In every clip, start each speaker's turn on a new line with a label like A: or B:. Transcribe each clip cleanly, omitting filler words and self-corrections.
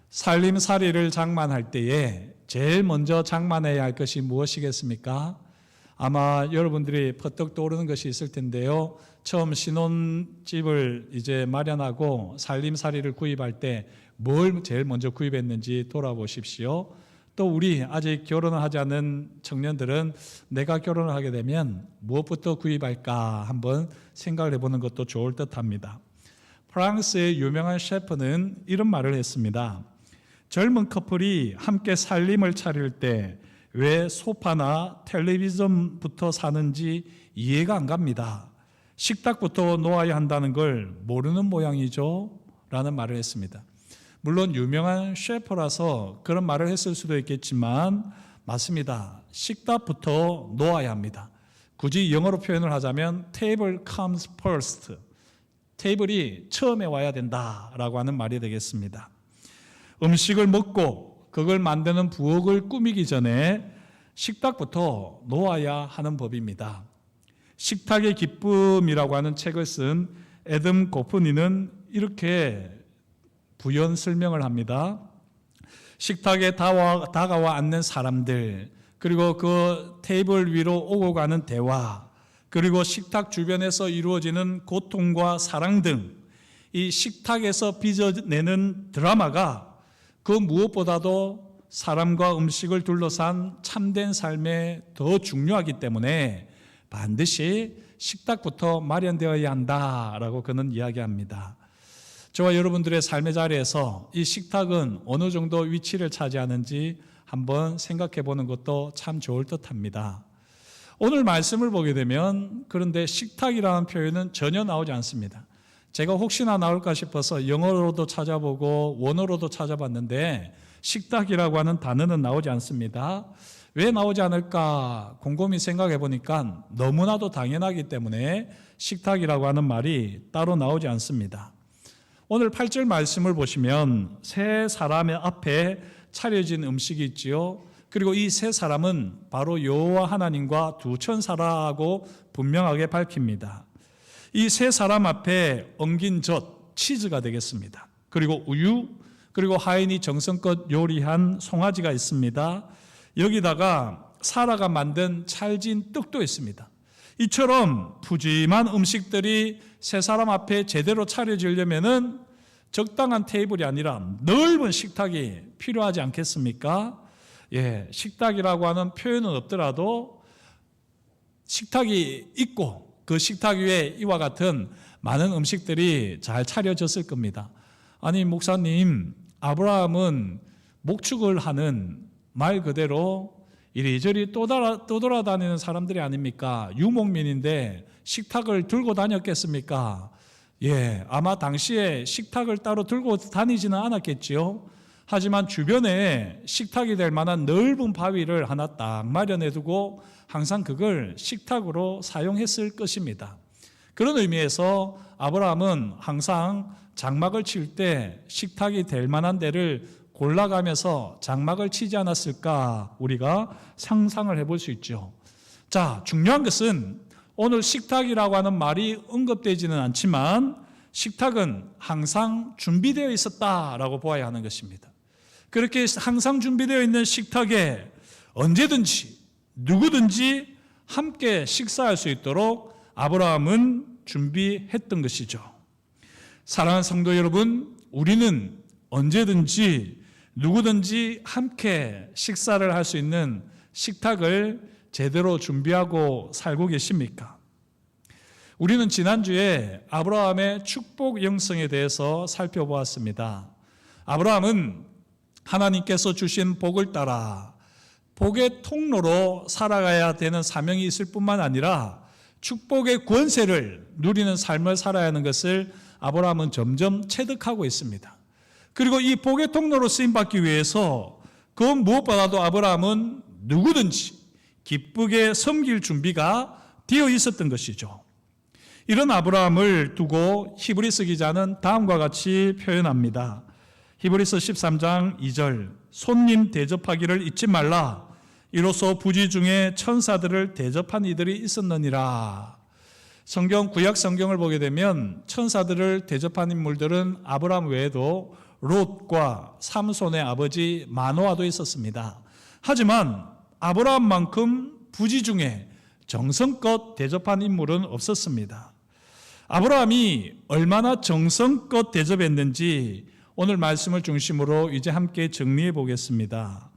A: 살림살이를 장만할 때에 제일 먼저 장만해야 할 것이 무엇이겠습니까? 아마 여러분들이 퍼뜩 떠오르는 것이 있을 텐데요. 처음 신혼집을 이제 마련하고 살림살이를 구입할 때 뭘 제일 먼저 구입했는지 돌아보십시오. 또 우리 아직 결혼을 하지 않은 청년들은 내가 결혼을 하게 되면 무엇부터 구입할까 한번 생각을 해보는 것도 좋을 듯합니다. 프랑스의 유명한 셰프는 이런 말을 했습니다. 젊은 커플이 함께 살림을 차릴 때 왜 소파나 텔레비전부터 사는지 이해가 안 갑니다. 식탁부터 놓아야 한다는 걸 모르는 모양이죠? 라는 말을 했습니다. 물론 유명한 셰프라서 그런 말을 했을 수도 있겠지만 맞습니다. 식탁부터 놓아야 합니다. 굳이 영어로 표현을 하자면 table comes first. 테이블이 처음에 와야 된다라고 하는 말이 되겠습니다. 음식을 먹고 그걸 만드는 부엌을 꾸미기 전에 식탁부터 놓아야 하는 법입니다. 식탁의 기쁨이라고 하는 책을 쓴 애덤 고프니는 이렇게 부연 설명을 합니다. 식탁에 다가와 앉는 사람들, 그리고 그 테이블 위로 오고 가는 대화, 그리고 식탁 주변에서 이루어지는 고통과 사랑 등 이 식탁에서 빚어내는 드라마가 그 무엇보다도 사람과 음식을 둘러싼 참된 삶에 더 중요하기 때문에 반드시 식탁부터 마련되어야 한다라고 그는 이야기합니다. 저와 여러분들의 삶의 자리에서 이 식탁은 어느 정도 위치를 차지하는지 한번 생각해 보는 것도 참 좋을 듯합니다. 오늘 말씀을 보게 되면 그런데 식탁이라는 표현은 전혀 나오지 않습니다. 제가 혹시나 나올까 싶어서 영어로도 찾아보고 원어로도 찾아봤는데 식탁이라고 하는 단어는 나오지 않습니다. 왜 나오지 않을까 곰곰이 생각해 보니까 너무나도 당연하기 때문에 식탁이라고 하는 말이 따로 나오지 않습니다. 오늘 8절 말씀을 보시면 세 사람의 앞에 차려진 음식이 있지요. 그리고 이 세 사람은 바로 여호와 하나님과 두 천사라고 분명하게 밝힙니다. 이 세 사람 앞에 엉긴 젖, 치즈가 되겠습니다. 그리고 우유, 그리고 하인이 정성껏 요리한 송아지가 있습니다. 여기다가 사라가 만든 찰진 떡도 있습니다. 이처럼 푸짐한 음식들이 세 사람 앞에 제대로 차려지려면은 적당한 테이블이 아니라 넓은 식탁이 필요하지 않겠습니까? 식탁이라고 하는 표현은 없더라도 식탁이 있고 그 식탁 위에 이와 같은 많은 음식들이 잘 차려졌을 겁니다. 아니 목사님, 아브라함은 목축을 하는 말 그대로 이리저리 떠돌아다니는 사람들이 아닙니까? 유목민인데 식탁을 들고 다녔겠습니까? 아마 당시에 식탁을 따로 들고 다니지는 않았겠지요. 하지만 주변에 식탁이 될 만한 넓은 바위를 하나 딱 마련해 두고 항상 그걸 식탁으로 사용했을 것입니다. 그런 의미에서 아브라함은 항상 장막을 칠 때 식탁이 될 만한 데를 골라가면서 장막을 치지 않았을까 우리가 상상을 해볼 수 있죠. 자, 중요한 것은 오늘 식탁이라고 하는 말이 언급되지는 않지만 식탁은 항상 준비되어 있었다라고 보아야 하는 것입니다. 그렇게 항상 준비되어 있는 식탁에 언제든지 누구든지 함께 식사할 수 있도록 아브라함은 준비했던 것이죠. 사랑하는 성도 여러분, 우리는 언제든지 누구든지 함께 식사를 할 수 있는 식탁을 제대로 준비하고 살고 계십니까? 우리는 지난주에 아브라함의 축복 영성에 대해서 살펴보았습니다. 아브라함은 하나님께서 주신 복을 따라 복의 통로로 살아가야 되는 사명이 있을 뿐만 아니라 축복의 권세를 누리는 삶을 살아야 하는 것을 아브라함은 점점 체득하고 있습니다. 그리고 이 복의 통로로 쓰임받기 위해서 그 무엇보다도 아브라함은 누구든지 기쁘게 섬길 준비가 되어 있었던 것이죠. 이런 아브라함을 두고 히브리서 기자는 다음과 같이 표현합니다. 히브리서 13장 2절, 손님 대접하기를 잊지 말라. 이로써 부지 중에 천사들을 대접한 이들이 있었느니라. 구약 성경을 보게 되면 천사들을 대접한 인물들은 아브라함 외에도 롯과 삼손의 아버지 마노아도 있었습니다. 하지만 아브라함만큼 부지 중에 정성껏 대접한 인물은 없었습니다. 아브라함이 얼마나 정성껏 대접했는지 오늘 말씀을 중심으로 이제 함께 정리해 보겠습니다.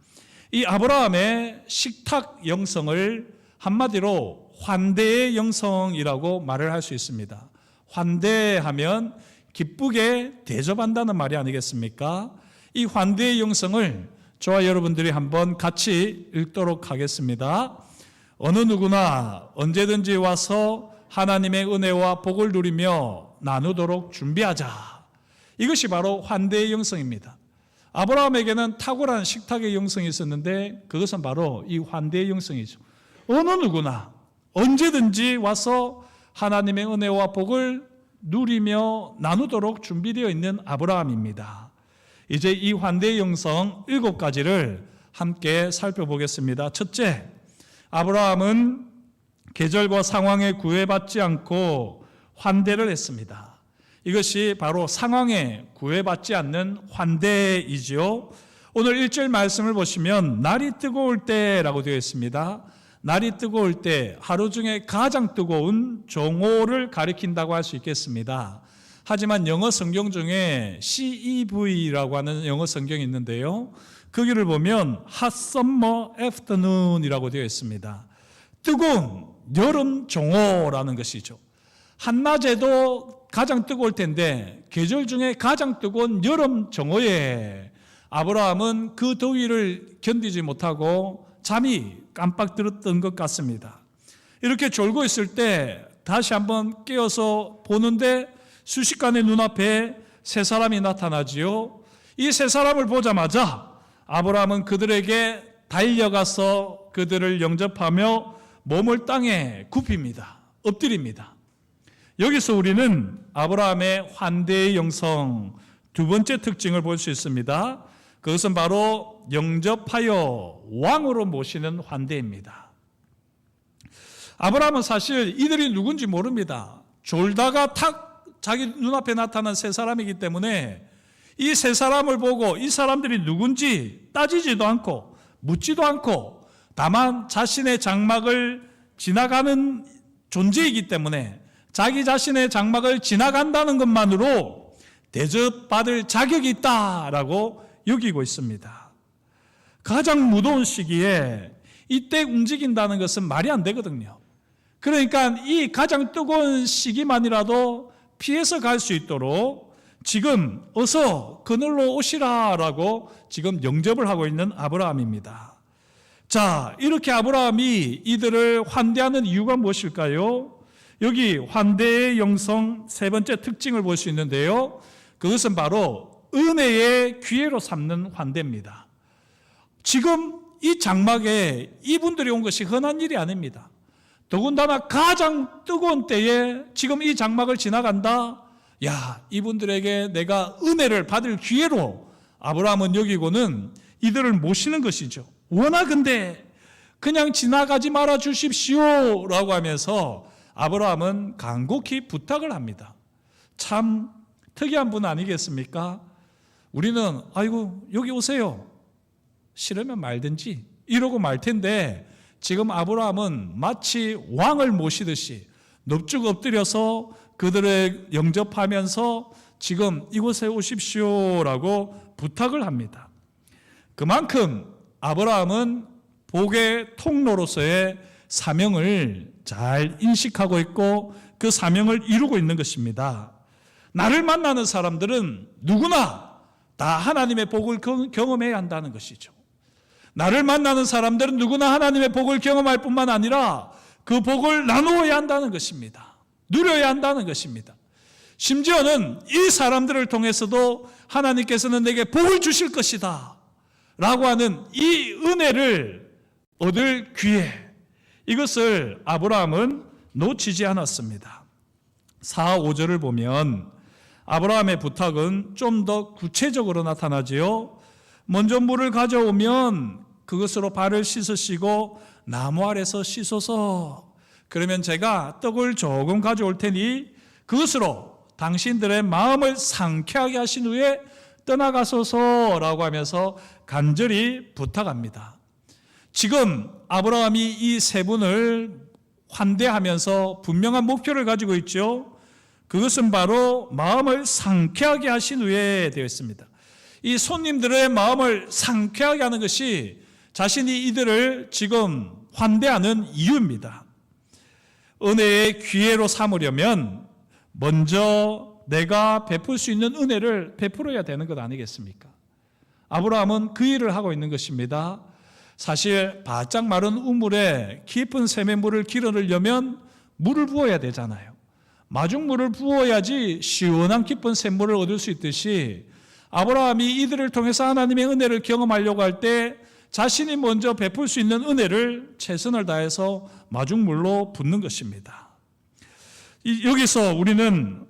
A: 이 아브라함의 식탁 영성을 한마디로 환대의 영성이라고 말을 할 수 있습니다. 환대하면 기쁘게 대접한다는 말이 아니겠습니까? 이 환대의 영성을 저와 여러분들이 한번 같이 읽도록 하겠습니다. 어느 누구나 언제든지 와서 하나님의 은혜와 복을 누리며 나누도록 준비하자. 이것이 바로 환대의 영성입니다. 아브라함에게는 탁월한 식탁의 영성이 있었는데 그것은 바로 이 환대의 영성이죠. 어느 누구나 언제든지 와서 하나님의 은혜와 복을 누리며 나누도록 준비되어 있는 아브라함입니다. 이제 이 환대의 영성 7가지를 함께 살펴보겠습니다. 첫째, 아브라함은 계절과 상황에 구애받지 않고 환대를 했습니다. 이것이 바로 상황에 구애받지 않는 환대이지요. 오늘 1절 말씀을 보시면 날이 뜨거울 때라고 되어 있습니다. 날이 뜨거울 때, 하루 중에 가장 뜨거운 정오를 가리킨다고 할 수 있겠습니다. 하지만 영어 성경 중에 CEV라고 하는 영어 성경이 있는데요, 거기를 보면 Hot Summer Afternoon이라고 되어 있습니다. 뜨거운 여름 정오라는 것이죠. 한낮에도 가장 뜨거울 텐데 계절 중에 가장 뜨거운 여름 정오에 아브라함은 그 더위를 견디지 못하고 잠이 깜빡 들었던 것 같습니다. 이렇게 졸고 있을 때 다시 한번 깨어서 보는데 순식간에 눈앞에 세 사람이 나타나지요. 이 세 사람을 보자마자 아브라함은 그들에게 달려가서 그들을 영접하며 몸을 땅에 굽힙니다. 엎드립니다. 여기서 우리는 아브라함의 환대의 영성 두 번째 특징을 볼 수 있습니다. 그것은 바로 영접하여 왕으로 모시는 환대입니다. 아브라함은 사실 이들이 누군지 모릅니다. 졸다가 탁 자기 눈앞에 나타난 세 사람이기 때문에 이 세 사람을 보고 이 사람들이 누군지 따지지도 않고 묻지도 않고 다만 자신의 장막을 지나가는 존재이기 때문에 자기 자신의 장막을 지나간다는 것만으로 대접받을 자격이 있다라고 여기고 있습니다. 가장 무더운 시기에 이때 움직인다는 것은 말이 안 되거든요. 그러니까 이 가장 뜨거운 시기만이라도 피해서 갈 수 있도록 지금 어서 그늘로 오시라라고 지금 영접을 하고 있는 아브라함입니다. 자, 이렇게 아브라함이 이들을 환대하는 이유가 무엇일까요? 여기 환대의 영성 세 번째 특징을 볼 수 있는데요, 그것은 바로 은혜의 기회로 삼는 환대입니다. 지금 이 장막에 이분들이 온 것이 흔한 일이 아닙니다. 더군다나 가장 뜨거운 때에 지금 이 장막을 지나간다? 야, 이분들에게 내가 은혜를 받을 기회로 아브라함은 여기고는 이들을 모시는 것이죠. 원하건대 그냥 지나가지 말아 주십시오 라고 하면서 아브라함은 간곡히 부탁을 합니다. 참 특이한 분 아니겠습니까? 우리는 아이고 여기 오세요, 싫으면 말든지 이러고 말 텐데 지금 아브라함은 마치 왕을 모시듯이 넙죽 엎드려서 그들을 영접하면서 지금 이곳에 오십시오라고 부탁을 합니다. 그만큼 아브라함은 복의 통로로서의 사명을 잘 인식하고 있고 그 사명을 이루고 있는 것입니다. 나를 만나는 사람들은 누구나 다 하나님의 복을 경험해야 한다는 것이죠. 나를 만나는 사람들은 누구나 하나님의 복을 경험할 뿐만 아니라 그 복을 나누어야 한다는 것입니다. 누려야 한다는 것입니다. 심지어는 이 사람들을 통해서도 하나님께서는 내게 복을 주실 것이다 라고 하는 이 은혜를 얻을 기회, 이것을 아브라함은 놓치지 않았습니다. 4, 5절을 보면 아브라함의 부탁은 좀 더 구체적으로 나타나지요. 먼저 물을 가져오면 그것으로 발을 씻으시고 나무 아래서 씻어서, 그러면 제가 떡을 조금 가져올 테니 그것으로 당신들의 마음을 상쾌하게 하신 후에 떠나가소서라고 하면서 간절히 부탁합니다. 지금 아브라함이 이 세 분을 환대하면서 분명한 목표를 가지고 있죠. 그것은 바로 마음을 상쾌하게 하신 후에 되어 있습니다. 이 손님들의 마음을 상쾌하게 하는 것이 자신이 이들을 지금 환대하는 이유입니다. 은혜의 기회로 삼으려면 먼저 내가 베풀 수 있는 은혜를 베풀어야 되는 것 아니겠습니까? 아브라함은 그 일을 하고 있는 것입니다. 사실 바짝 마른 우물에 깊은 샘의 길어 넣으려면 물을 부어야 되잖아요. 마중물을 부어야지 시원한 깊은 샘물을 얻을 수 있듯이 아브라함이 이들을 통해서 하나님의 은혜를 경험하려고 할 때 자신이 먼저 베풀 수 있는 은혜를 최선을 다해서 마중물로 붓는 것입니다. 여기서 우리는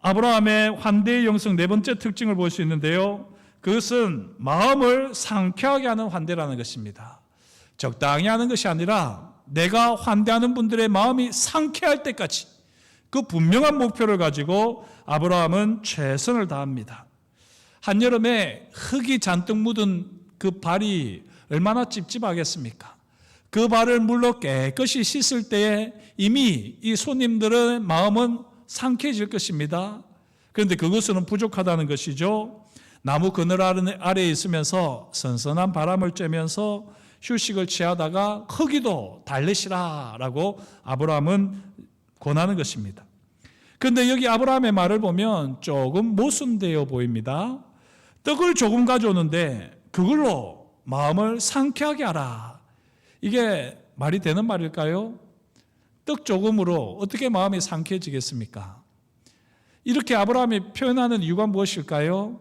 A: 아브라함의 환대의 영성 네 번째 특징을 볼 수 있는데요. 그것은 마음을 상쾌하게 하는 환대라는 것입니다. 적당히 하는 것이 아니라 내가 환대하는 분들의 마음이 상쾌할 때까지 그 분명한 목표를 가지고 아브라함은 최선을 다합니다. 한여름에 흙이 잔뜩 묻은 그 발이 얼마나 찝찝하겠습니까? 그 발을 물로 깨끗이 씻을 때에 이미 이 손님들의 마음은 상쾌해질 것입니다. 그런데 그것은 부족하다는 것이죠. 나무 그늘 아래에 있으면서 선선한 바람을 쬐면서 휴식을 취하다가 허기도 달래시라라고 아브라함은 권하는 것입니다. 그런데 여기 아브라함의 말을 보면 조금 모순되어 보입니다. 떡을 조금 가져오는데 그걸로 마음을 상쾌하게 하라. 이게 말이 되는 말일까요? 떡 조금으로 어떻게 마음이 상쾌해지겠습니까? 이렇게 아브라함이 표현하는 이유가 무엇일까요?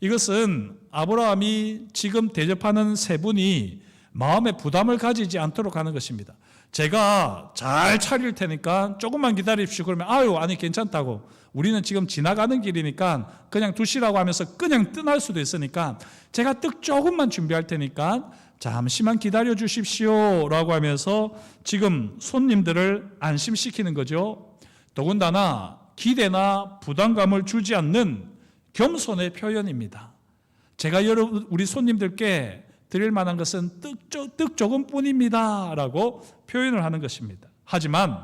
A: 이것은 아브라함이 지금 대접하는 세 분이 마음의 부담을 가지지 않도록 하는 것입니다. 제가 잘 차릴 테니까 조금만 기다립시오. 그러면 아니 괜찮다고. 우리는 지금 지나가는 길이니까 그냥 두시라고 하면서 그냥 떠날 수도 있으니까 제가 떡 조금만 준비할 테니까 잠시만 기다려 주십시오 라고 하면서 지금 손님들을 안심시키는 거죠. 더군다나 기대나 부담감을 주지 않는 겸손의 표현입니다. 제가 우리 손님들께 드릴 만한 것은 떡 조금뿐입니다 라고 표현을 하는 것입니다. 하지만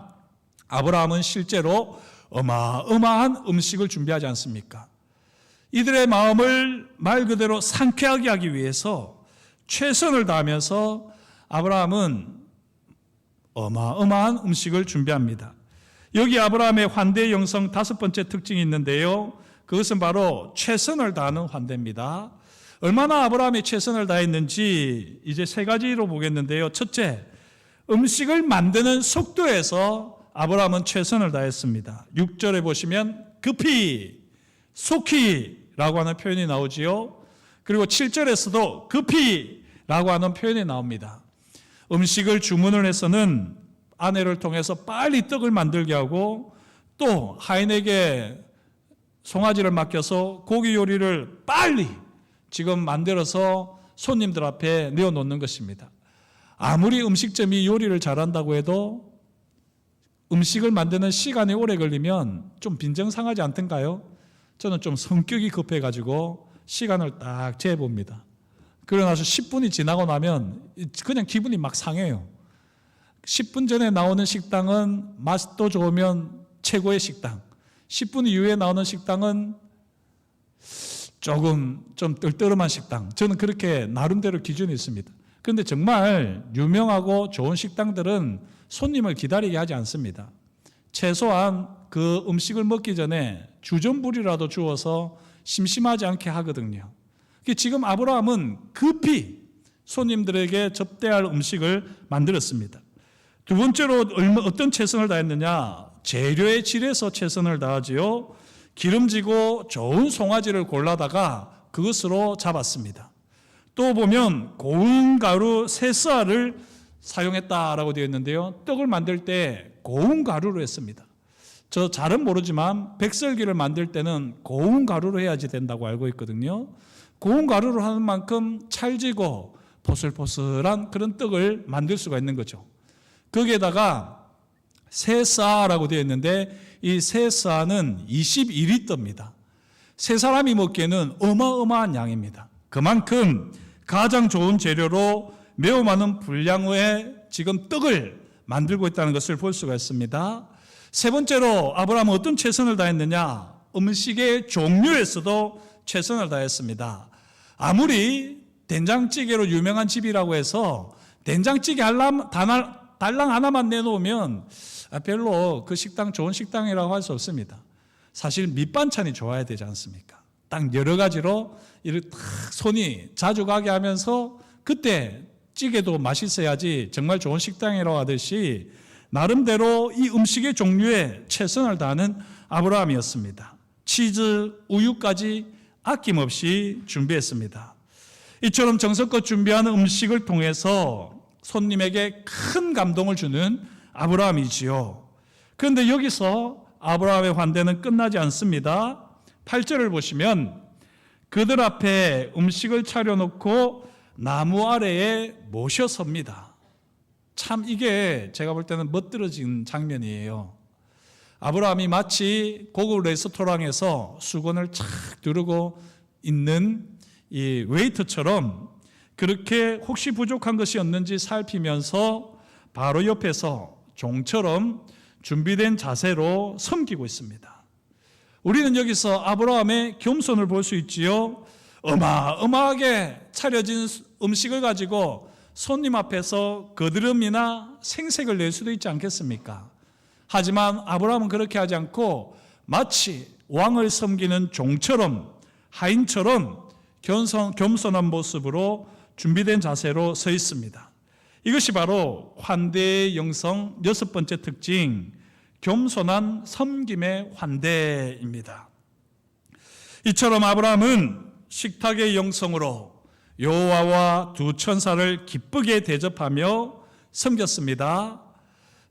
A: 아브라함은 실제로 어마어마한 음식을 준비하지 않습니까? 이들의 마음을 말 그대로 상쾌하게 하기 위해서 최선을 다하면서 아브라함은 어마어마한 음식을 준비합니다. 여기 아브라함의 환대의 영성 다섯 번째 특징이 있는데요. 그것은 바로 최선을 다하는 환대입니다. 얼마나 아브라함이 최선을 다했는지 이제 세 가지로 보겠는데요. 첫째, 음식을 만드는 속도에서 아브라함은 최선을 다했습니다. 6절에 보시면 급히, 속히 라고 하는 표현이 나오지요. 그리고 7절에서도 급히 라고 하는 표현이 나옵니다. 음식을 주문을 해서는 아내를 통해서 빨리 떡을 만들게 하고 또 하인에게 송아지를 맡겨서 고기 요리를 빨리 지금 만들어서 손님들 앞에 내어놓는 것입니다. 아무리 음식점이 요리를 잘한다고 해도 음식을 만드는 시간이 오래 걸리면 좀 빈정상하지 않던가요? 저는 좀 성격이 급해가지고 시간을 딱 재봅니다. 그러고 나서 10분이 지나고 나면 그냥 기분이 막 상해요. 10분 전에 나오는 식당은 맛도 좋으면 최고의 식당, 10분 이후에 나오는 식당은 조금 좀 떨떠름한 식당. 저는 그렇게 나름대로 기준이 있습니다. 그런데 정말 유명하고 좋은 식당들은 손님을 기다리게 하지 않습니다. 최소한 그 음식을 먹기 전에 주전부리라도 주어서 심심하지 않게 하거든요. 지금 아브라함은 급히 손님들에게 접대할 음식을 만들었습니다. 두 번째로 어떤 최선을 다했느냐? 재료의 질에서 최선을 다하지요. 기름지고 좋은 송아지를 골라다가 그것으로 잡았습니다. 또 보면 고운 가루 세스알을 사용했다라고 되어 있는데요. 떡을 만들 때 고운 가루로 했습니다. 저 잘은 모르지만 백설기를 만들 때는 고운 가루로 해야지 된다고 알고 있거든요. 고운 가루로 하는 만큼 찰지고 포슬포슬한 그런 떡을 만들 수가 있는 거죠. 거기에다가 세사라고 되어 있는데 이 세사는 22리터입니다. 세 사람이 먹기에는 어마어마한 양입니다. 그만큼 가장 좋은 재료로 매우 많은 분량의 지금 떡을 만들고 있다는 것을 볼 수가 있습니다. 세 번째로 아브라함은 어떤 최선을 다했느냐? 음식의 종류에서도 최선을 다했습니다. 아무리 된장찌개로 유명한 집이라고 해서 된장찌개 달랑 하나만 내놓으면 별로 그 식당 좋은 식당이라고 할 수 없습니다. 사실 밑반찬이 좋아야 되지 않습니까? 딱 여러 가지로 이렇게 탁 손이 자주 가게 하면서 그때 찌개도 맛있어야지 정말 좋은 식당이라고 하듯이 나름대로 이 음식의 종류에 최선을 다하는 아브라함이었습니다. 치즈, 우유까지 아낌없이 준비했습니다. 이처럼 정성껏 준비하는 음식을 통해서 손님에게 큰 감동을 주는 아브라함이지요. 그런데 여기서 아브라함의 환대는 끝나지 않습니다. 8절을 보시면 그들 앞에 음식을 차려놓고 나무 아래에 모셔 섭니다. 참 이게 제가 볼 때는 멋들어진 장면이에요. 아브라함이 마치 고급 레스토랑에서 수건을 착 두르고 있는 이 웨이터처럼 그렇게 혹시 부족한 것이 없는지 살피면서 바로 옆에서 종처럼 준비된 자세로 섬기고 있습니다. 우리는 여기서 아브라함의 겸손을 볼 수 있지요. 어마어마하게 차려진 음식을 가지고 손님 앞에서 거드름이나 생색을 낼 수도 있지 않겠습니까? 하지만 아브라함은 그렇게 하지 않고 마치 왕을 섬기는 종처럼 하인처럼 겸손한 모습으로 준비된 자세로 서 있습니다. 이것이 바로 환대의 영성 6번째 특징, 겸손한 섬김의 환대입니다. 이처럼 아브라함은 식탁의 영성으로 여호와와 두 천사를 기쁘게 대접하며 섬겼습니다.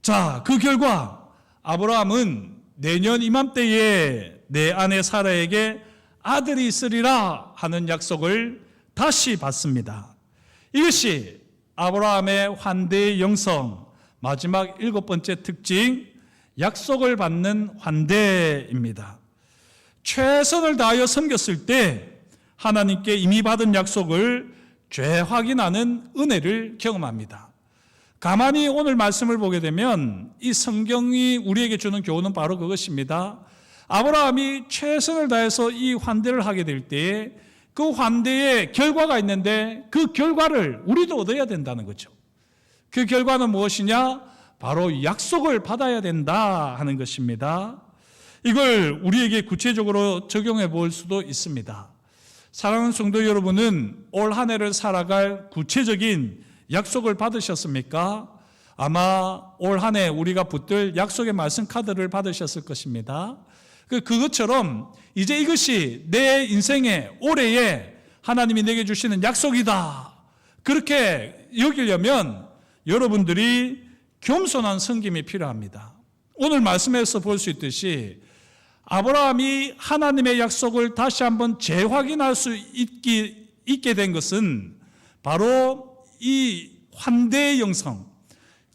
A: 자, 그 결과 아브라함은 내년 이맘때에 내 아내 사라에게 아들이 있으리라 하는 약속을 다시 받습니다. 이것이 아브라함의 환대의 영성 마지막 7번째 특징, 약속을 받는 환대입니다. 최선을 다하여 섬겼을 때 하나님께 이미 받은 약속을 재확인하는 은혜를 경험합니다. 가만히 오늘 말씀을 보게 되면 이 성경이 우리에게 주는 교훈은 바로 그것입니다. 아브라함이 최선을 다해서 이 환대를 하게 될 때에 그 환대에 결과가 있는데 그 결과를 우리도 얻어야 된다는 거죠. 그 결과는 무엇이냐? 바로 약속을 받아야 된다 하는 것입니다. 이걸 우리에게 구체적으로 적용해 볼 수도 있습니다. 사랑하는 성도 여러분은 올 한 해를 살아갈 구체적인 약속을 받으셨습니까? 아마 올 한 해 우리가 붙들 약속의 말씀 카드를 받으셨을 것입니다. 그것처럼 이제 이것이 내 인생의 올해에 하나님이 내게 주시는 약속이다. 그렇게 여기려면 여러분들이 겸손한 섬김이 필요합니다. 오늘 말씀에서 볼 수 있듯이 아브라함이 하나님의 약속을 다시 한번 재확인할 수 있게 된 것은 바로 이 환대의 영성,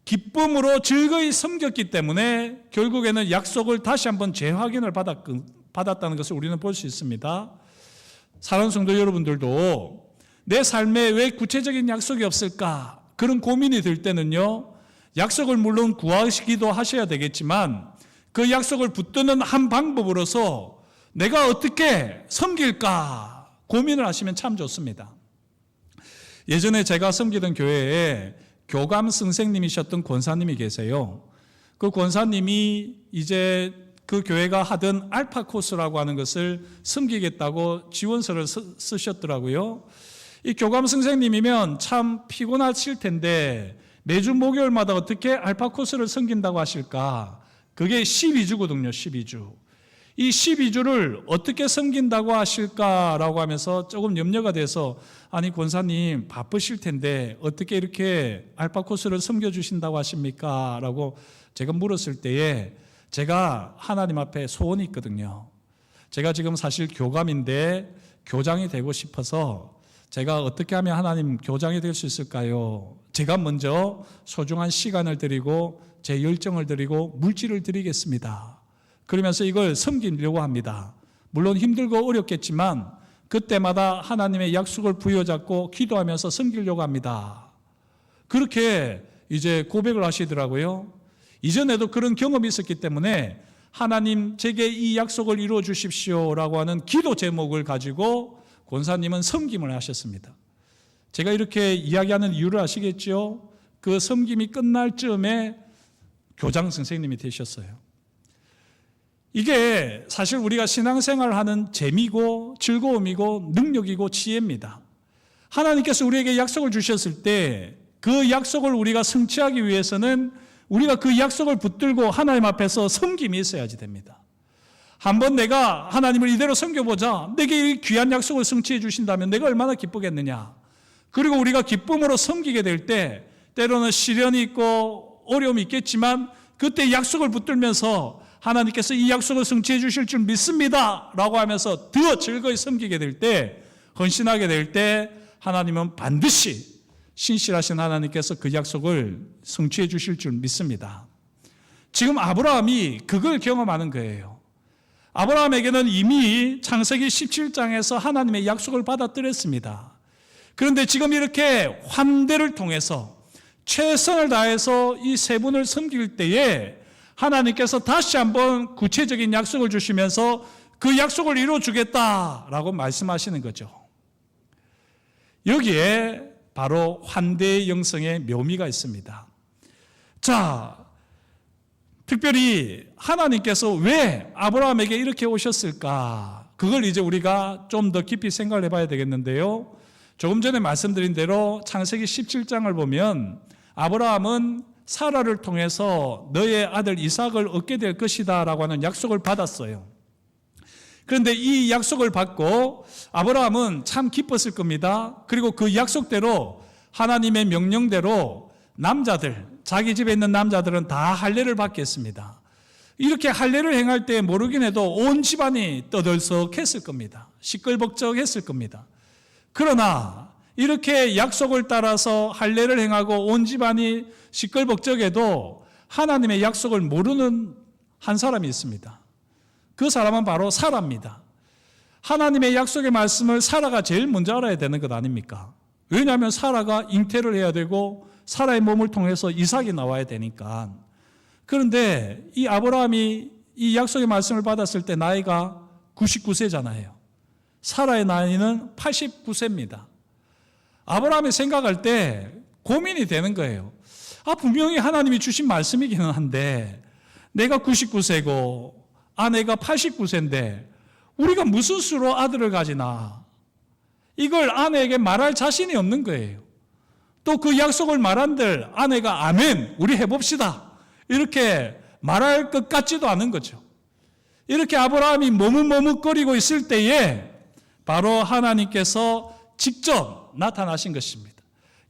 A: 기쁨으로 즐거이 섬겼기 때문에 결국에는 약속을 다시 한번 재확인을 받았다는 것을 우리는 볼 수 있습니다. 사랑하는 성도 여러분들도 내 삶에 왜 구체적인 약속이 없을까? 그런 고민이 들 때는요, 약속을 물론 구하시기도 하셔야 되겠지만 그 약속을 붙드는 한 방법으로서 내가 어떻게 섬길까 고민을 하시면 참 좋습니다. 예전에 제가 섬기던 교회에 교감 선생님이셨던 권사님이 계세요. 그 권사님이 이제 그 교회가 하던 알파 코스라고 하는 것을 섬기겠다고 지원서를 쓰셨더라고요. 이 교감 선생님이면 참 피곤하실 텐데 매주 목요일마다 어떻게 알파 코스를 섬긴다고 하실까? 그게 12주거든요, 12주. 이 12주를 어떻게 섬긴다고 하실까라고 하면서 조금 염려가 돼서 아니 권사님 바쁘실 텐데 어떻게 이렇게 알파 코스를 섬겨주신다고 하십니까? 라고 제가 물었을 때에 제가 하나님 앞에 소원이 있거든요. 제가 지금 사실 교감인데 교장이 되고 싶어서 제가 어떻게 하면 하나님 교장이 될 수 있을까요? 제가 먼저 소중한 시간을 드리고 제 열정을 드리고 물질을 드리겠습니다. 그러면서 이걸 섬기려고 합니다. 물론 힘들고 어렵겠지만 그때마다 하나님의 약속을 부여잡고 기도하면서 섬기려고 합니다. 그렇게 이제 고백을 하시더라고요. 이전에도 그런 경험이 있었기 때문에 하나님 제게 이 약속을 이루어 주십시오라고 하는 기도 제목을 가지고 권사님은 섬김을 하셨습니다. 제가 이렇게 이야기하는 이유를 아시겠죠? 그 섬김이 끝날 즈음에 교장 선생님이 되셨어요. 이게 사실 우리가 신앙생활을 하는 재미고 즐거움이고 능력이고 지혜입니다. 하나님께서 우리에게 약속을 주셨을 때 그 약속을 우리가 성취하기 위해서는 우리가 그 약속을 붙들고 하나님 앞에서 섬김이 있어야지 됩니다. 한번 내가 하나님을 이대로 섬겨보자, 내게 이 귀한 약속을 성취해 주신다면 내가 얼마나 기쁘겠느냐. 그리고 우리가 기쁨으로 섬기게 될 때 때로는 시련이 있고 어려움이 있겠지만 그때 약속을 붙들면서 하나님께서 이 약속을 성취해 주실 줄 믿습니다 라고 하면서 더 즐거이 섬기게 될 때, 헌신하게 될 때 하나님은 반드시 신실하신 하나님께서 그 약속을 성취해 주실 줄 믿습니다. 지금 아브라함이 그걸 경험하는 거예요. 아브라함에게는 이미 창세기 17장에서 하나님의 약속을 받아들였습니다. 그런데 지금 이렇게 환대를 통해서 최선을 다해서 이 세 분을 섬길 때에 하나님께서 다시 한번 구체적인 약속을 주시면서 그 약속을 이루어주겠다라고 말씀하시는 거죠. 여기에 바로 환대의 영성의 묘미가 있습니다. 자, 특별히 하나님께서 왜 아브라함에게 이렇게 오셨을까? 그걸 이제 우리가 좀 더 깊이 생각을 해봐야 되겠는데요. 조금 전에 말씀드린 대로 창세기 17장을 보면 아브라함은 사라를 통해서 너의 아들 이삭을 얻게 될 것이다 라고 하는 약속을 받았어요. 그런데 이 약속을 받고 아브라함은 참 기뻤을 겁니다. 그리고 그 약속대로 하나님의 명령대로 남자들, 자기 집에 있는 남자들은 다 할례를 받겠습니다. 이렇게 할례를 행할 때 모르긴 해도 온 집안이 떠들썩했을 겁니다. 시끌벅적했을 겁니다. 그러나 이렇게 약속을 따라서 할례를 행하고 온 집안이 시끌벅적해도 하나님의 약속을 모르는 한 사람이 있습니다. 그 사람은 바로 사라입니다. 하나님의 약속의 말씀을 사라가 제일 먼저 알아야 되는 것 아닙니까? 왜냐하면 사라가 잉태를 해야 되고 사라의 몸을 통해서 이삭이 나와야 되니까. 그런데 이 아브라함이 이 약속의 말씀을 받았을 때 나이가 99세잖아요. 사라의 나이는 89세입니다. 아브라함이 생각할 때 고민이 되는 거예요. 분명히 하나님이 주신 말씀이기는 한데 내가 99세고 아내가 89세인데 우리가 무슨 수로 아들을 가지나, 이걸 아내에게 말할 자신이 없는 거예요. 또 그 약속을 말한들 아내가 아멘, 우리 해봅시다, 이렇게 말할 것 같지도 않은 거죠. 이렇게 아브라함이 머뭇머뭇거리고 있을 때에 바로 하나님께서 직접 나타나신 것입니다.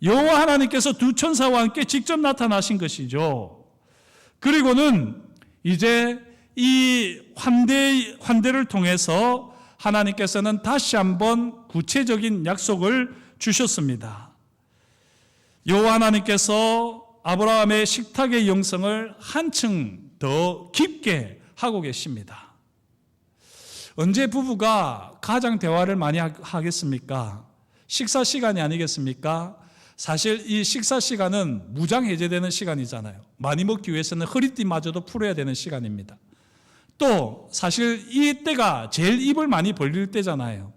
A: 여호와 하나님께서 두 천사와 함께 직접 나타나신 것이죠. 그리고는 이제 이 환대를 통해서 하나님께서는 다시 한번 구체적인 약속을 주셨습니다. 여호와 하나님께서 아브라함의 식탁의 영성을 한층 더 깊게 하고 계십니다. 언제 부부가 가장 대화를 많이 하겠습니까? 식사 시간이 아니겠습니까? 사실 이 식사 시간은 무장해제되는 시간이잖아요. 많이 먹기 위해서는 허리띠마저도 풀어야 되는 시간입니다. 또 사실 이 때가 제일 입을 많이 벌릴 때잖아요.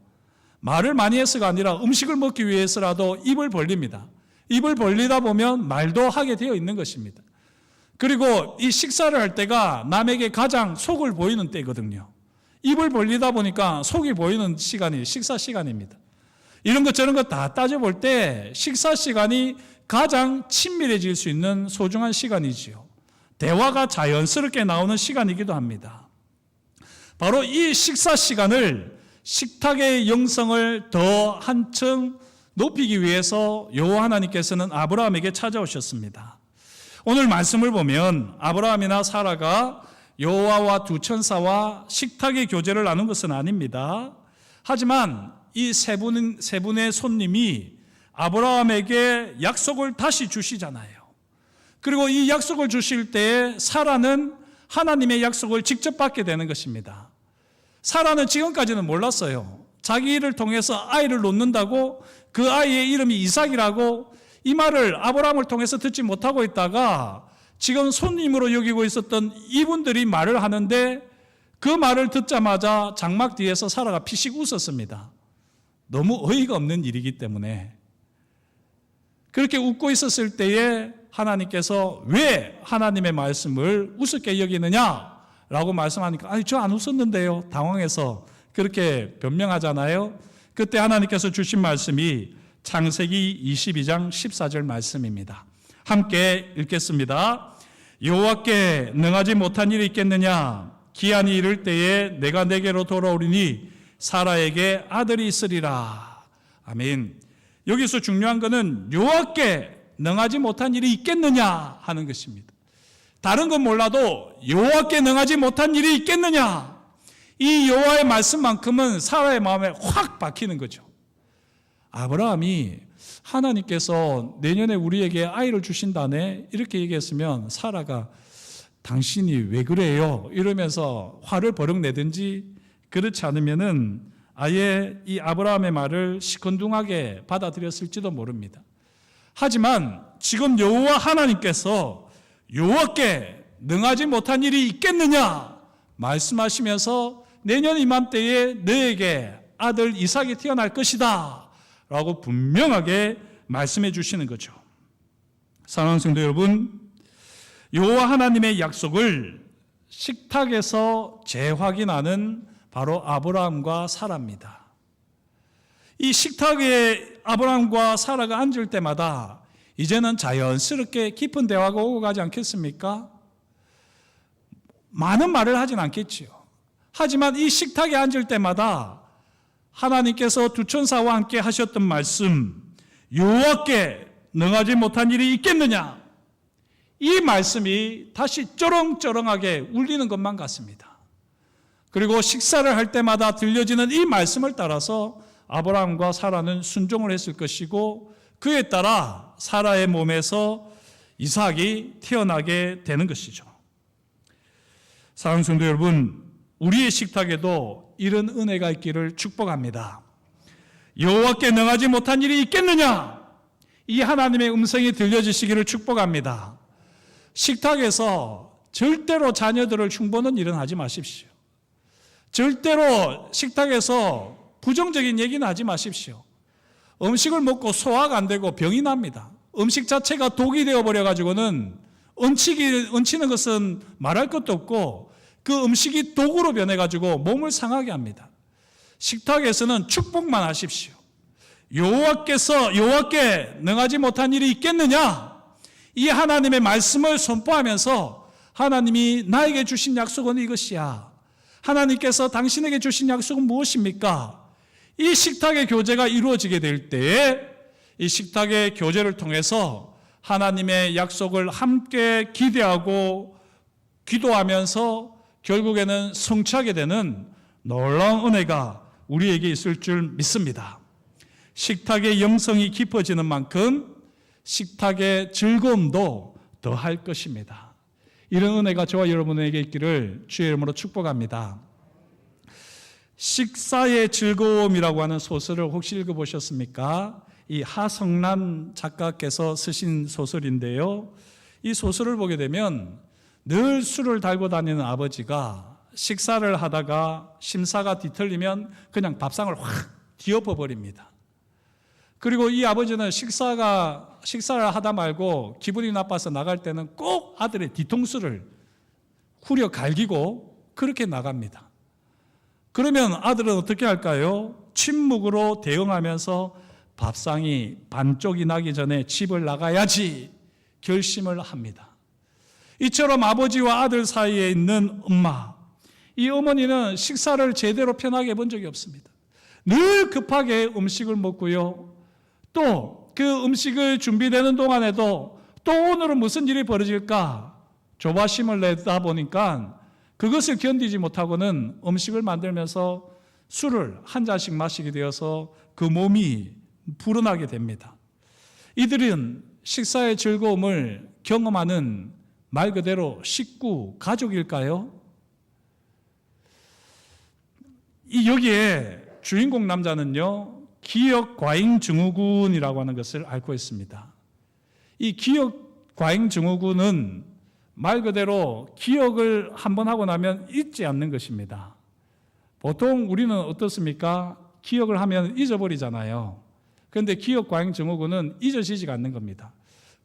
A: 말을 많이 해서가 아니라 음식을 먹기 위해서라도 입을 벌립니다. 입을 벌리다 보면 말도 하게 되어 있는 것입니다. 그리고 이 식사를 할 때가 남에게 가장 속을 보이는 때거든요. 입을 벌리다 보니까 속이 보이는 시간이 식사 시간입니다. 이런 것 저런 것 다 따져볼 때 식사 시간이 가장 친밀해질 수 있는 소중한 시간이지요. 대화가 자연스럽게 나오는 시간이기도 합니다. 바로 이 식사 시간을, 식탁의 영성을 더 한층 높이기 위해서 여호와 하나님께서는 아브라함에게 찾아오셨습니다. 오늘 말씀을 보면 아브라함이나 사라가 여호와와 두 천사와 식탁의 교제를 나눈 것은 아닙니다. 하지만 이 세 분의 손님이 아브라함에게 약속을 다시 주시잖아요. 그리고 이 약속을 주실 때에 사라는 하나님의 약속을 직접 받게 되는 것입니다. 사라는 지금까지는 몰랐어요. 자기를 통해서 아이를 놓는다고, 그 아이의 이름이 이삭이라고, 이 말을 아브라함을 통해서 듣지 못하고 있다가 지금 손님으로 여기고 있었던 이분들이 말을 하는데, 그 말을 듣자마자 장막 뒤에서 사라가 피식 웃었습니다. 너무 어이가 없는 일이기 때문에. 그렇게 웃고 있었을 때에 하나님께서 왜 하나님의 말씀을 우습게 여기느냐라고 말씀하니까, 아니 저 안 웃었는데요. 당황해서 그렇게 변명하잖아요. 그때 하나님께서 주신 말씀이 창세기 22장 14절 말씀입니다. 함께 읽겠습니다. 여호와께 능하지 못한 일이 있겠느냐? 기한이 이를 때에 내가 내게로 돌아오리니 사라에게 아들이 있으리라. 아멘. 여기서 중요한 것은 여호와께 능하지 못한 일이 있겠느냐 하는 것입니다. 다른 건 몰라도 여호와께 능하지 못한 일이 있겠느냐, 이 여호와의 말씀만큼은 사라의 마음에 확 박히는 거죠. 아브라함이 하나님께서 내년에 우리에게 아이를 주신다네 이렇게 얘기했으면 사라가 당신이 왜 그래요? 이러면서 화를 버럭 내든지, 그렇지 않으면은 아예 이 아브라함의 말을 시큰둥하게 받아들였을지도 모릅니다. 하지만 지금 여호와 하나님께서 여호와께 능하지 못한 일이 있겠느냐 말씀하시면서 내년 이맘때에 너에게 아들 이삭이 태어날 것이다 라고 분명하게 말씀해 주시는 거죠. 사랑하는 성도 여러분, 여호와 하나님의 약속을 식탁에서 재확인하는 바로 아브라함과 사라입니다. 이 식탁에 아브라함과 사라가 앉을 때마다 이제는 자연스럽게 깊은 대화가 오고 가지 않겠습니까? 많은 말을 하진 않겠지요. 하지만 이 식탁에 앉을 때마다 하나님께서 두 천사와 함께 하셨던 말씀, 여호와께 능하지 못한 일이 있겠느냐, 이 말씀이 다시 쩌렁쩌렁하게 울리는 것만 같습니다. 그리고 식사를 할 때마다 들려지는 이 말씀을 따라서 아브라함과 사라는 순종을 했을 것이고, 그에 따라 사라의 몸에서 이삭이 태어나게 되는 것이죠. 사랑하는 성도 여러분, 우리의 식탁에도 이런 은혜가 있기를 축복합니다. 여호와께 능하지 못한 일이 있겠느냐, 이 하나님의 음성이 들려지시기를 축복합니다. 식탁에서 절대로 자녀들을 흉보는 일은 하지 마십시오. 절대로 식탁에서 부정적인 얘기는 하지 마십시오. 음식을 먹고 소화가 안 되고 병이 납니다. 음식 자체가 독이 되어버려가지고는 얹히는 것은 말할 것도 없고 그 음식이 독으로 변해가지고 몸을 상하게 합니다. 식탁에서는 축복만 하십시오. 여호와께 능하지 못한 일이 있겠느냐, 이 하나님의 말씀을 선포하면서 하나님이 나에게 주신 약속은 이것이야, 하나님께서 당신에게 주신 약속은 무엇입니까? 이 식탁의 교제가 이루어지게 될 때에 이 식탁의 교제를 통해서 하나님의 약속을 함께 기대하고 기도하면서 결국에는 성취하게 되는 놀라운 은혜가 우리에게 있을 줄 믿습니다. 식탁의 영성이 깊어지는 만큼 식탁의 즐거움도 더할 것입니다. 이런 은혜가 저와 여러분에게 있기를 주의 이름으로 축복합니다. 식사의 즐거움이라고 하는 소설을 혹시 읽어보셨습니까? 이 하성란 작가께서 쓰신 소설인데요, 이 소설을 보게 되면 늘 술을 달고 다니는 아버지가 식사를 하다가 심사가 뒤틀리면 그냥 밥상을 확 뒤엎어 버립니다. 그리고 이 아버지는 식사를 하다 말고 기분이 나빠서 나갈 때는 꼭 아들의 뒤통수를 후려 갈기고 그렇게 나갑니다. 그러면 아들은 어떻게 할까요? 침묵으로 대응하면서 밥상이 반쪽이 나기 전에 집을 나가야지 결심을 합니다. 이처럼 아버지와 아들 사이에 있는 엄마, 이 어머니는 식사를 제대로 편하게 해본 적이 없습니다. 늘 급하게 음식을 먹고요, 또 그 음식을 준비되는 동안에도 또 오늘은 무슨 일이 벌어질까 조바심을 내다 보니까 그것을 견디지 못하고는 음식을 만들면서 술을 한 잔씩 마시게 되어서 그 몸이 불어나게 됩니다. 이들은 식사의 즐거움을 경험하는 말 그대로 식구, 가족일까요? 여기에 주인공 남자는요, 기역 과잉 증후군이라고 하는 것을 앓고 있습니다. 이 기역 과잉 증후군은 말 그대로 기억을 한번 하고 나면 잊지 않는 것입니다. 보통 우리는 어떻습니까? 기억을 하면 잊어버리잖아요. 그런데 기억 과잉 증후군은 잊어지지가 않는 겁니다.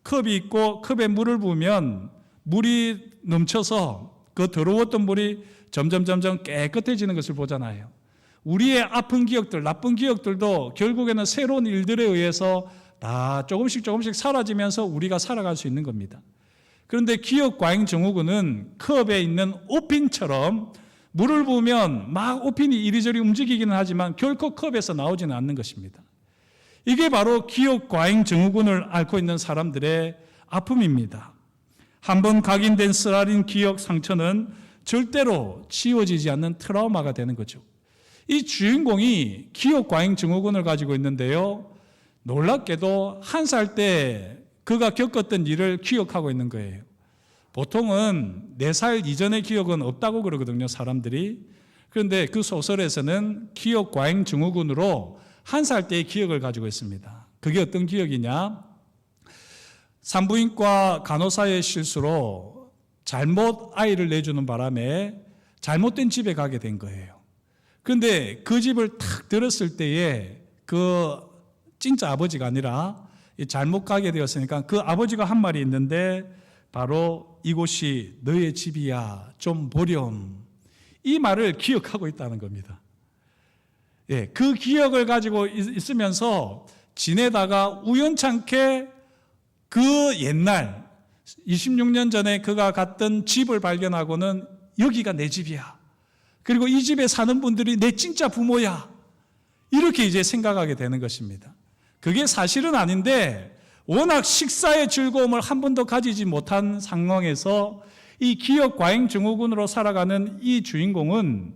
A: 컵이 있고 컵에 물을 부으면 물이 넘쳐서 그 더러웠던 물이 점점 깨끗해지는 것을 보잖아요. 우리의 아픈 기억들, 나쁜 기억들도 결국에는 새로운 일들에 의해서 다 조금씩 사라지면서 우리가 살아갈 수 있는 겁니다. 그런데 기억 과잉 증후군은 컵에 있는 오핀처럼 물을 부으면 막 오핀이 이리저리 움직이기는 하지만 결코 컵에서 나오지는 않는 것입니다. 이게 바로 기억 과잉 증후군을 앓고 있는 사람들의 아픔입니다. 한번 각인된 쓰라린 기억 상처는 절대로 지워지지 않는 트라우마가 되는 거죠. 이 주인공이 기억 과잉 증후군을 가지고 있는데요, 놀랍게도 1살 때 그가 겪었던 일을 기억하고 있는 거예요. 보통은 4살 이전의 기억은 없다고 그러거든요, 사람들이. 그런데 그 소설에서는 기억 과잉 증후군으로 1살 때의 기억을 가지고 있습니다. 그게 어떤 기억이냐? 산부인과 간호사의 실수로 잘못 아이를 내주는 바람에 잘못된 집에 가게 된 거예요. 그런데 그 집을 탁 들었을 때에 그 진짜 아버지가 아니라 잘못 가게 되었으니까 그 아버지가 한 말이 있는데 바로 이곳이 너의 집이야 좀 보렴, 이 말을 기억하고 있다는 겁니다. 예, 그 기억을 가지고 있으면서 지내다가 우연찮게 그 옛날 26년 전에 그가 갔던 집을 발견하고는 여기가 내 집이야, 그리고 이 집에 사는 분들이 내 진짜 부모야, 이렇게 이제 생각하게 되는 것입니다. 그게 사실은 아닌데 워낙 식사의 즐거움을 한 번도 가지지 못한 상황에서 이 기억 과잉 증후군으로 살아가는 이 주인공은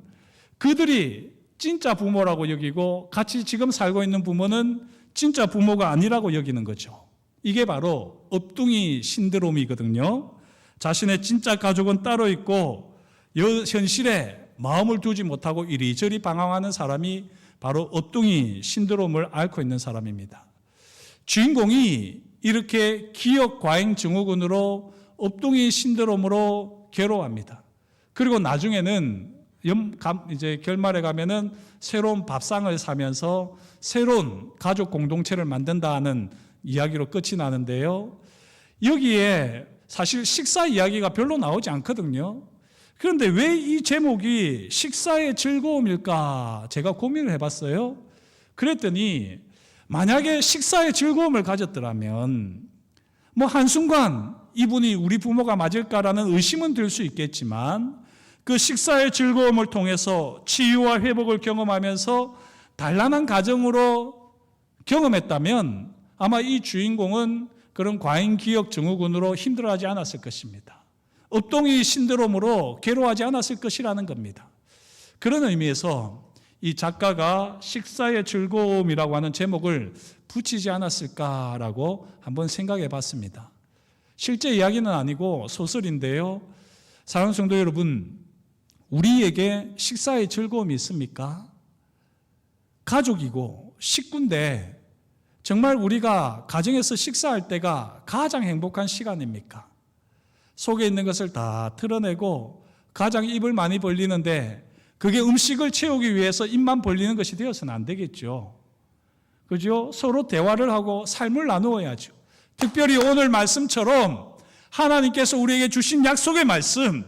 A: 그들이 진짜 부모라고 여기고 같이 지금 살고 있는 부모는 진짜 부모가 아니라고 여기는 거죠. 이게 바로 업둥이 신드롬이거든요. 자신의 진짜 가족은 따로 있고 현실에 마음을 두지 못하고 이리저리 방황하는 사람이 바로 업둥이 신드롬을 앓고 있는 사람입니다. 주인공이 이렇게 기억 과잉 증후군으로 업둥이 신드롬으로 괴로워합니다. 그리고 나중에는 이제 결말에 가면은 새로운 밥상을 사면서 새로운 가족 공동체를 만든다는 이야기로 끝이 나는데요. 여기에 사실 식사 이야기가 별로 나오지 않거든요. 그런데 왜 이 제목이 식사의 즐거움일까 제가 고민을 해봤어요. 그랬더니 만약에 식사의 즐거움을 가졌더라면 뭐 한순간 이분이 우리 부모가 맞을까라는 의심은 들 수 있겠지만 그 식사의 즐거움을 통해서 치유와 회복을 경험하면서 단란한 가정으로 경험했다면 아마 이 주인공은 그런 과잉 기억 증후군으로 힘들어하지 않았을 것입니다. 업동이 신드롬으로 괴로워하지 않았을 것이라는 겁니다. 그런 의미에서 이 작가가 식사의 즐거움이라고 하는 제목을 붙이지 않았을까라고 한번 생각해 봤습니다. 실제 이야기는 아니고 소설인데요. 사랑하는 성도 여러분, 우리에게 식사의 즐거움이 있습니까? 가족이고 식구인데 정말 우리가 가정에서 식사할 때가 가장 행복한 시간입니까? 속에 있는 것을 다 털어내고 가장 입을 많이 벌리는데 그게 음식을 채우기 위해서 입만 벌리는 것이 되어서는 안 되겠죠. 그죠? 서로 대화를 하고 삶을 나누어야죠. 특별히 오늘 말씀처럼 하나님께서 우리에게 주신 약속의 말씀,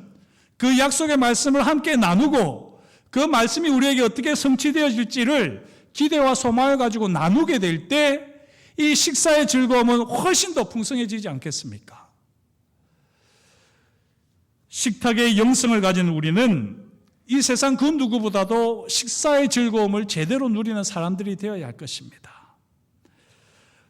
A: 그 약속의 말씀을 함께 나누고 그 말씀이 우리에게 어떻게 성취되어질지를 기대와 소망을 가지고 나누게 될 때 이 식사의 즐거움은 훨씬 더 풍성해지지 않겠습니까? 식탁의 영성을 가진 우리는 이 세상 그 누구보다도 식사의 즐거움을 제대로 누리는 사람들이 되어야 할 것입니다.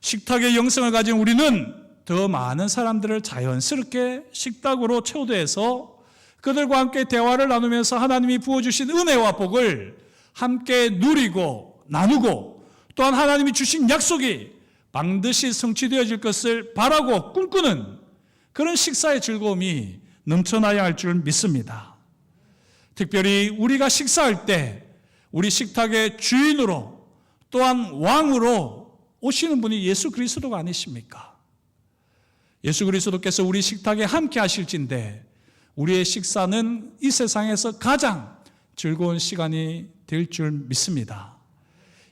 A: 식탁의 영성을 가진 우리는 더 많은 사람들을 자연스럽게 식탁으로 초대해서 그들과 함께 대화를 나누면서 하나님이 부어주신 은혜와 복을 함께 누리고 나누고 또한 하나님이 주신 약속이 반드시 성취되어질 것을 바라고 꿈꾸는 그런 식사의 즐거움이 넘쳐나야 할 줄 믿습니다. 특별히 우리가 식사할 때 우리 식탁의 주인으로 또한 왕으로 오시는 분이 예수 그리스도가 아니십니까? 예수 그리스도께서 우리 식탁에 함께 하실진데 우리의 식사는 이 세상에서 가장 즐거운 시간이 될 줄 믿습니다.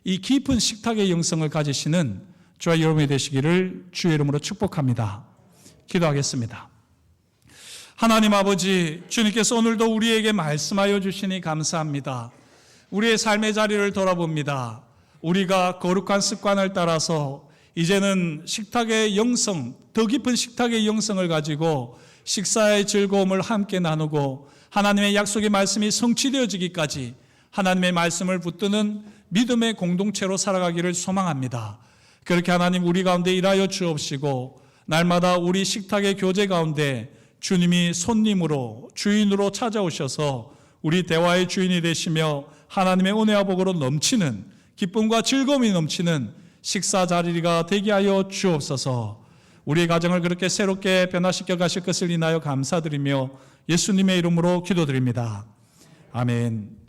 A: 이 깊은 식탁의 영성을 가지시는 저와 여러분이 되시기를 주의 이름으로 축복합니다. 기도하겠습니다. 하나님 아버지, 주님께서 오늘도 우리에게 말씀하여 주시니 감사합니다. 우리의 삶의 자리를 돌아봅니다. 우리가 거룩한 습관을 따라서 이제는 식탁의 영성, 더 깊은 식탁의 영성을 가지고 식사의 즐거움을 함께 나누고 하나님의 약속의 말씀이 성취되어지기까지 하나님의 말씀을 붙드는 믿음의 공동체로 살아가기를 소망합니다. 그렇게 하나님 우리 가운데 일하여 주옵시고 날마다 우리 식탁의 교제 가운데 주님이 손님으로 주인으로 찾아오셔서 우리 대화의 주인이 되시며 하나님의 은혜와 복으로 넘치는 기쁨과 즐거움이 넘치는 식사 자리가 되게 하여 주옵소서. 우리의 가정을 그렇게 새롭게 변화시켜 가실 것을 인하여 감사드리며 예수님의 이름으로 기도드립니다. 아멘.